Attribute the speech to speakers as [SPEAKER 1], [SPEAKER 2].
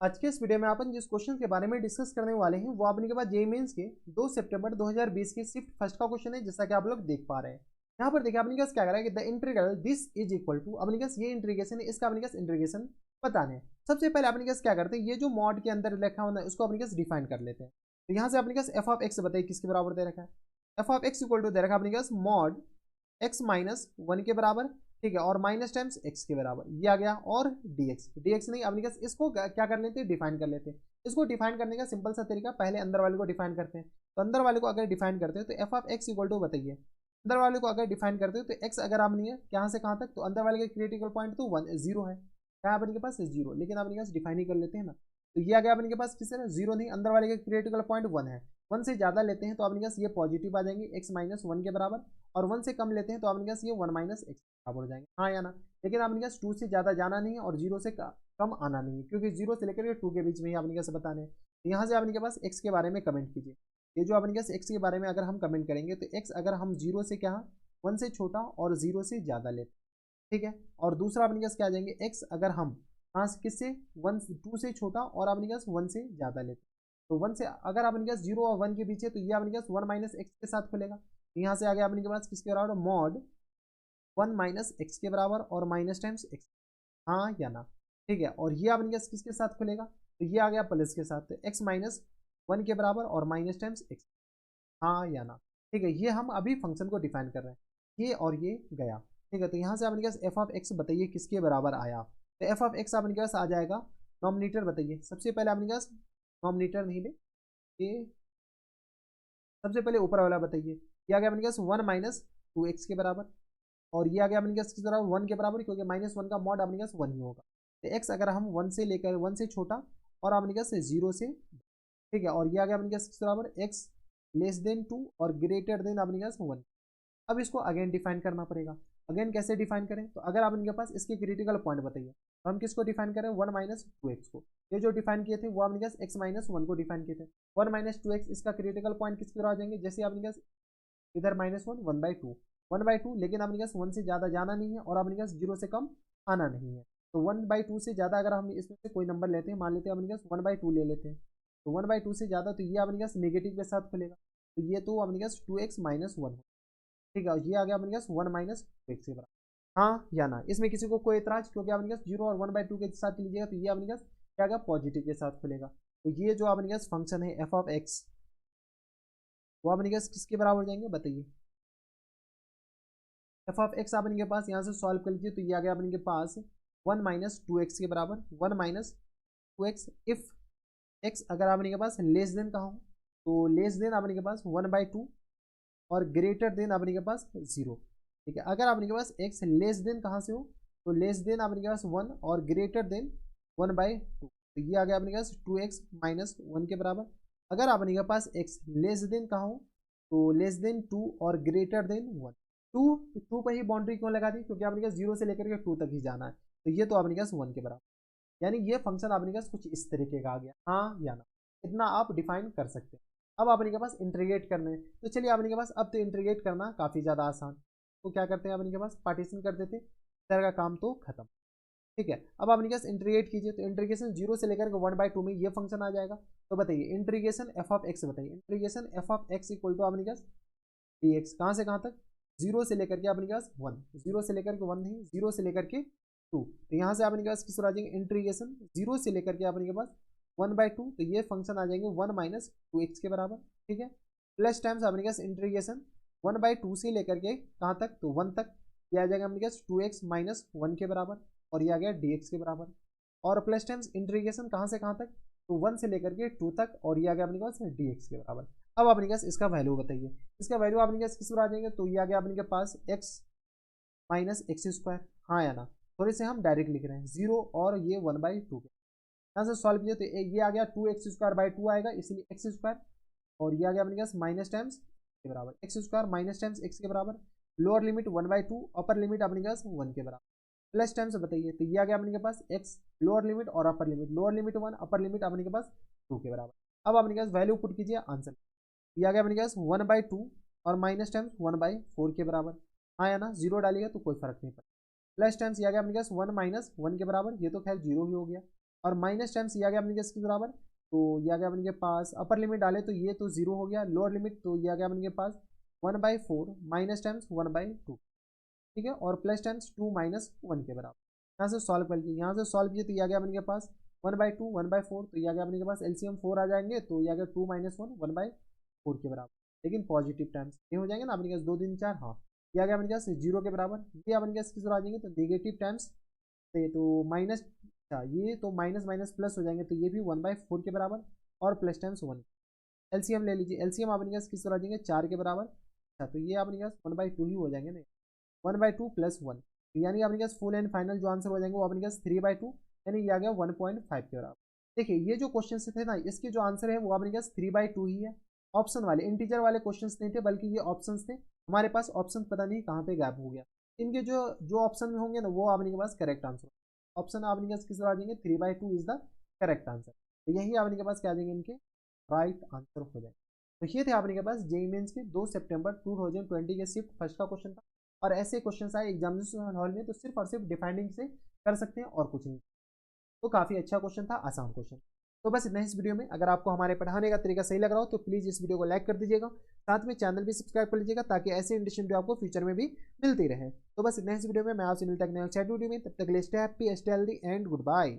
[SPEAKER 1] आज के इस वीडियो में अपन जिस क्वेश्चन के बारे में डिस्कस करने वाले हैं वो अपने के पास जेईई मेंस के 2 सितंबर 2020 के शिफ्ट फर्स्ट का क्वेश्चन है, जैसा कि आप लोग देख पा रहे हैं। यहाँ पर देखिए अपने पास क्या कर रहा है कि the integral this is equal to अपने पास ये इंटीग्रेशन है, इसका अपने पास इंटीग्रेशन बताना है। सबसे पहले अपने पास क्या करते हैं, ये जो मॉड के अंदर लिखा हुआ है उसको अपने पास डिफाइन कर लेते हैं। तो यहाँ से अपने पास एफ ऑफ एक्स बताइए किसके बराबर दे रखा है। F of X equal to दे रखा है अपने पास मॉड एक्स माइनस वन के बराबर, ठीक है, और माइनस टाइम्स एक्स के बराबर ये आ गया, और डीएक्स नहीं अपने पास इसको क्या कर लेते हैं, डिफाइन कर लेते हैं। इसको डिफाइन करने का सिंपल सा तरीका, पहले अंदर वाले को डिफाइन करते हैं। तो अंदर वाले को अगर डिफाइन करते हैं तो F of X equal to बताइए, अंदर वाले को अगर डिफाइन करते हैं तो एक्स अगर आप नहीं है कहाँ से कहाँ तक, तो अंदर वाले का क्रिटिकल पॉइंट तो 1 0 है, क्या अपने के पास 0, लेकिन अपने पास डिफाइन ही कर लेते हैं ना। तो ये आ गया अपने के पास किस तरह 0 नहीं, अंदर वाले का क्रिटिकल पॉइंट 1 है, 1 से ज़्यादा लेते हैं तो अपने पास ये पॉजिटिव आ जाएंगे एक्स माइनस वन के बराबर, और 1 से कम लेते हैं तो अपने पास ये 1 माइनस एक्स बराबर हो जाएंगे, हाँ या ना। लेकिन अपने पास 2 से ज़्यादा जाना नहीं है और 0 से कम आना नहीं है, क्योंकि 0 से लेकर 2 के बीच में ही अपने पास बताने हैं। तो यहाँ से अपने के पास एक्स के बारे में कमेंट कीजिए। ये जो अपने पास एक्स के बारे में अगर हम कमेंट करेंगे तो एक्स अगर हम 0 से क्या 1 से छोटा और 0 से ज़्यादा लेते हैं, ठीक है। और दूसरा अपने पास क्या आ जाएंगे, एक्स अगर हम हाँ किससे 2 से छोटा और अपने पास 1 से ज़्यादा लेते हैं। तो 1 से अगर अपने पास 0 और 1 के बीच है तो ये अपने पास 1 माइनस एक्स के साथ खुलेगा। तो यहाँ से आ गया अपने के पास किसके बराबर, मॉड 1 माइनस एक्स के बराबर और माइनस टाइम्स एक्स, हाँ या ना, ठीक है। और ये अपने पास किसके साथ खुलेगा, तो ये आ गया प्लस के साथ, तो एक्स माइनस वन के बराबर और माइनस टाइम्स एक्स, हाँ या ना, ठीक है। ये हम अभी फंक्शन को डिफाइन कर रहे हैं, ये और ये गया, ठीक है। तो यहाँ से अपने पास एफ ऑफ एक्स बताइए किसके बराबर आया। तो एफ ऑफ एक्स अपने पास आ जाएगा, नॉमिनेटर बताइए, सबसे पहले अपने पास नॉमिनेटर नहीं ले, ये सबसे पहले ऊपर वाला बताइए। ये आ गया अपने पास 1 माइनस 2x के बराबर, और ये आ गया अपने पास किस बराबर 1 के बराबर, क्योंकि माइनस 1 का मॉड अपने पास 1 ही होगा। तो एक्स अगर हम 1 से लेकर 1 से छोटा और अपने पास 0 से, ठीक है, और ये आ गया अपने पास किस बराबर एक्स लेस देन 2 और ग्रेटर देन अपने पास 1। अब इसको अगेन डिफाइन करना पड़ेगा। अगेन कैसे डिफाइन करें, तो अगर आप इनके पास इसके क्रिटिकल पॉइंट बताइए, तो हम किसको डिफाइन करें, 1 माइनस 2x को। ये जो डिफाइन किए थे वो आपने पास x माइनस 1 को डिफाइन किए थे। 1 माइनस 2x इसका क्रिटिकल पॉइंट किसके बराबर आ जाएंगे, जैसे आपने पास इधर माइनस 1 1/2 लेकिन आपने पास 1 से ज़्यादा जाना नहीं है और आपने पास 0 से कम आना नहीं है। तो 1/2 से ज़्यादा अगर हम इसमें से कोई नंबर लेते हैं, मान लेते हैं अपने पास 1/2 ले लेते हैं, तो 1/2 से ज़्यादा तो ये अपने पास नेगेटिव के साथ खुलेगा, तो ये तो अपने पास 2x माइनस 1, ठीक है। ये आ गया अपने पास 1 माइनस 2x के बराबर, हाँ या ना। इसमें किसी को कोई एतराज, क्योंकि अपने पास 0 और 1/2 के साथ लीजिएगा तो ये अपने पास क्या आएगा, पॉजिटिव के साथ खुलेगा। तो ये जो अपने पास फंक्शन है एफ ऑफ एक्स, वो अपने पास किसके बराबर हो जाएंगे बताइए। एफ ऑफ एक्स आप इनके पास यहाँ से सॉल्व कर लीजिए, तो ये आ गया अपने के पास 1 माइनस 2x के बराबर, 1 माइनस 2x इफ एक्स अगर आप इनके पास लेस देन कहा हो, तो लेस देन अपने के पास 1/2 और ग्रेटर देन अपने के पास 0, ठीक है। अगर आपने के पास एक्स लेस देन कहाँ से हो, तो लेस देन आपने के पास 1 और ग्रेटर देन 1/2, तो ये आ गया अपने के पास 2x माइनस 1 के बराबर। अगर आपने के पास एक्स लेस देन कहाँ हो, तो लेस देन 2 और ग्रेटर देन 1। 2 पर ही बाउंड्री क्यों लगा दी, क्योंकि आपने के पास 0 से लेकर के 2 तक ही जाना है, तो ये तो आपने के पास 1 के बराबर। यानी ये फंक्शन आपने के पास कुछ इस तरीके का आ गया, हाँ या ना, इतना आप डिफाइन कर सकते हैं। अब आपने के पास इंटीग्रेट करने हैं, तो चलिए आपने के पास अब तो इंटीग्रेट करना काफ़ी ज़्यादा आसान, तो क्या करते हैं आपने के पास पार्टीशन कर देते, तरह का काम तो खत्म, ठीक है। अब आपने के पास इंटीग्रेट कीजिए, तो इंटीग्रेशन 0 से लेकर के 1/2 में ये फंक्शन आ जाएगा। तो बताइए इंटीग्रेशन एफ ऑफ एक्स बताइए, integration F of X equal to आपने के पास डी एक्स, कहाँ से कहाँ तक, 0 से लेकर के आपने के पास 1, 0 से लेकर के 1 नहीं, 0 से लेकर के 2, तो यहाँ से आपने के पास किस आ जाएंगे, इंटीग्रेशन 0 से लेकर के आपने के पास 1/2, तो ये फंक्शन आ जाएंगे 1 माइनस 2x के बराबर, ठीक है। प्लस टाइम्स अपने पास इंटीग्रेशन 1/2 से लेकर के कहाँ तक, तो 1 तक, ये आ जाएगा अपने पास 2x माइनस 1 के बराबर, और ये आ गया dx के बराबर। और प्लस टाइम्स इंटीग्रेशन कहाँ से कहाँ तक, तो 1 से लेकर के 2 तक, और ये आ गया अपने पास dx के बराबर। अब अपने पास इसका वैल्यू बताइए, इसका वैल्यू अपने पास किस पर आ जाएंगे, तो ये आ गया अपने पास x माइनस एक्स स्क्वायर, हाँ या ना। थोड़े से हम डायरेक्ट लिख रहे हैं 0 और ये 1/2 के, यहाँ से सॉल्व किया तो ये आ गया 2x² आएगा, इसलिए एक्स स्क्वायर, और ये आ गया अपने पास माइनस टाइम्स के बराबर, x square minus times x के बराबर, लोअर लिमिट 1/2 अपर लिमिट अपने पास 1 के बराबर, प्लस टाइम्स बताइए, तो ये आ गया अपने के पास एक्स लोअर लिमिट और upper limit, lower limit 1 upper limit अपने के पास 2 के बराबर। अब अपने पास वैल्यू पुट कीजिए आंसर, ये आ गया अपने पास 1/2 और माइनस टाइम्स 1/4 के बराबर, हाँ या ना, 0 डालिएगा तो कोई फर्क नहीं पड़ेगा। प्लस टाइम्स ये आ गया अपने पास 1 माइनस 1 के बराबर, ये तो खैर 0 ही हो गया, और माइनस टाइम्स ये आ गया अपने किसके बराबर, तो ये आ गया अपने के पास, अपर लिमिट डाले तो ये तो 0 हो गया, लोअर लिमिट तो ये आ गया अपने के पास 1/4 माइनस टाइम्स 1/2, ठीक है, और प्लस टाइम्स 2 माइनस 1 के बराबर। यहाँ से सॉल्व कर लीजिए, यहाँ से सॉल्व कीजिए तो ये आ गया अपने के पास 1/2 1/4, तो ये आ गया अपने के पास एलसीएम 4 आ जाएंगे, तो ये आ गया 2 माइनस 1 1/4 के बराबर, लेकिन पॉजिटिव टाइम्स ये हो जाएंगे ना अपने पास 2 3 4, हाँ ये आ गया अपने पास 0 के बराबर। ये अपने पास किस तरह आ जाएंगे, तो नेगेटिव टाइम्स से तो माइनस, अच्छा ये तो माइनस माइनस प्लस हो जाएंगे, तो ये भी 1/4 के बराबर और प्लस टाइम्स 1। एलसीएम ले लीजिए, एलसीएम अपने पास किस तरह आ जाएंगे 4 के बराबर, अच्छा तो ये अपने पास 1/2 ही हो जाएंगे ना, 1/2 प्लस 1, यानी अपने पास फुल एंड फाइनल जो आंसर हो जाएंगे वो अपने पास 3/2, यानी ये आ गया 1.5 के बराबर। देखिए ये जो क्वेश्चन थे ना, इसके जो आंसर है वो अपने पास 3/2 ही है। ऑप्शन वाले इंटीजर वाले क्वेश्चन नहीं थे, बल्कि ये ऑप्शन थे हमारे पास, ऑप्शन पता नहीं कहाँ पे गैप हो गया। इनके जो जो ऑप्शन में होंगे ना वो आपने के पास करेक्ट आंसर, ऑप्शन आपने के पास किस तरह आ जाएंगे 3/2 इज द करेक्ट आंसर, तो यही आपने के पास क्या आ जाएंगे इनके राइट आंसर हो जाएंगे। तो ये थे आपने के पास जेईई मेंस के 2 सितंबर 2020 के शिफ्ट फर्स्ट का क्वेश्चन था, और ऐसे क्वेश्चन आए एग्जामिनेशन हॉल में तो सिर्फ और सिर्फ डिफाइनिंग से कर सकते हैं और कुछ नहीं, तो काफ़ी अच्छा क्वेश्चन था, आसान क्वेश्चन। तो बस इतना इस वीडियो में, अगर आपको हमारे पढ़ाने का तरीका सही लग रहा हो तो प्लीज़ इस वीडियो को लाइक कर दीजिएगा, साथ में चैनल भी सब्सक्राइब कर लीजिएगा ताकि ऐसे इंटरेस्टिंग वीडियो आपको फ्यूचर में भी मिलती रहे। तो बस इतना इस वीडियो में, मैं आपसे मिलता हूं नेक्स्ट वीडियो में, तब तक के लिए stay happy stay healthy and good bye.